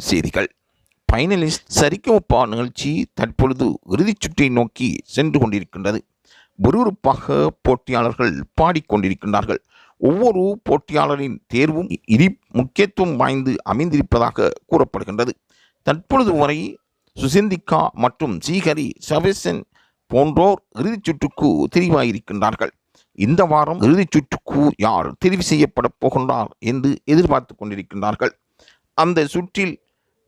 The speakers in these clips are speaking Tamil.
செய்திகள். ஃபைனலிஸ்ட் சரிகமப நிகழ்ச்சி தற்பொழுது இறுதிச் சுற்றை நோக்கி சென்று கொண்டிருக்கின்றது. விறுவிறுப்பாக போட்டியாளர்கள் பாடிக்கொண்டிருக்கின்றார்கள். ஒவ்வொரு போட்டியாளரின் தேர்வும் முக்கியத்துவம் வாய்ந்து அமைந்திருப்பதாக கூறப்படுகின்றது. தற்பொழுது வரை சுசிந்திகா மற்றும் ஸ்ரீஹரி சவேசன் போன்றோர் இறுதிச் சுற்றுக்கு தெரிவாயிருக்கின்றார்கள். இந்த வாரம் இறுதிச் சுற்றுக்கு யார் தெரிவு செய்யப்பட போகின்றார் என்று எதிர்பார்த்து கொண்டிருக்கின்றார்கள். அந்த சுற்றில்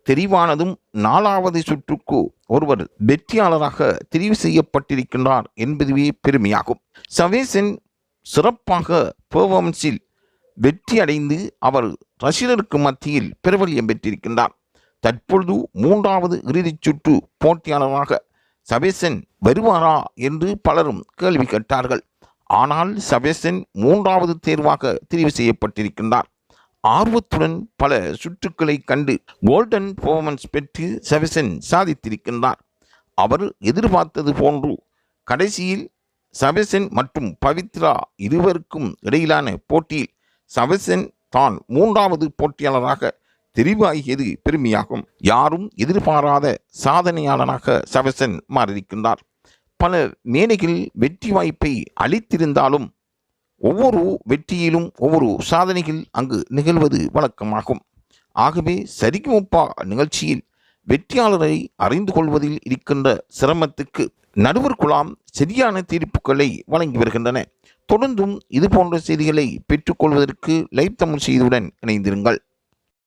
தெரிவானதும் 4வது சுற்றுக்கு ஒருவர் வெற்றியாளராக தெரிவு செய்யப்பட்டிருக்கின்றார் என்பதுவே பெருமையாகும். சவேசன் சிறப்பாக பெர்ஃபார்மன்ஸில் வெற்றி அடைந்து அவர் ரசிகர்களுக்கு மத்தியில் பிரபல்யம் பெற்றிருக்கின்றார். தற்பொழுது 3வது இறுதிச் சுற்று போட்டியாளராக சவேசன் வருவாரா என்று பலரும் கேள்வி கேட்டார்கள். ஆனால் சவேசன் 3வது தேர்வாக தெரிவு செய்யப்பட்டிருக்கின்றார். ஆர்வத்துடன் பல சுற்றுக்களை கண்டு கோல்டன் பெர்ஃபார்மன்ஸ் பெற்று சவேசன் சாதித்திருக்கின்றார். அவர் எதிர்பார்த்தது போன்று கடைசியில் சவேசன் மற்றும் பவித்ரா இருவருக்கும் இடையிலான போட்டியில் சவேசன் தான் 3வது போட்டியாளராக தெரிவாகியது பெருமையாகும். யாரும் எதிர்பாராத சாதனையாளராக சவேசன் மாறியிருக்கின்றார். பல மேடைகளில் வெற்றி வாய்ப்பை அளித்திருந்தாலும் ஒவ்வொரு வெற்றியிலும் ஒவ்வொரு சாதனைகள் அங்கு நிகழ்வது வழக்கமாகும். ஆகவே சரிகமப நிகழ்ச்சியில் வெற்றியாளரை அறிந்து கொள்வதில் இருக்கின்ற சிரமத்துக்கு நடுவர் குழாம் சரியான தீர்ப்புகளை வழங்கி வருகின்றன. தொடர்ந்தும் இதுபோன்ற செய்திகளை பெற்றுக்கொள்வதற்கு லைவ் தமிழ் செய்தியுடன் இணைந்திருங்கள்.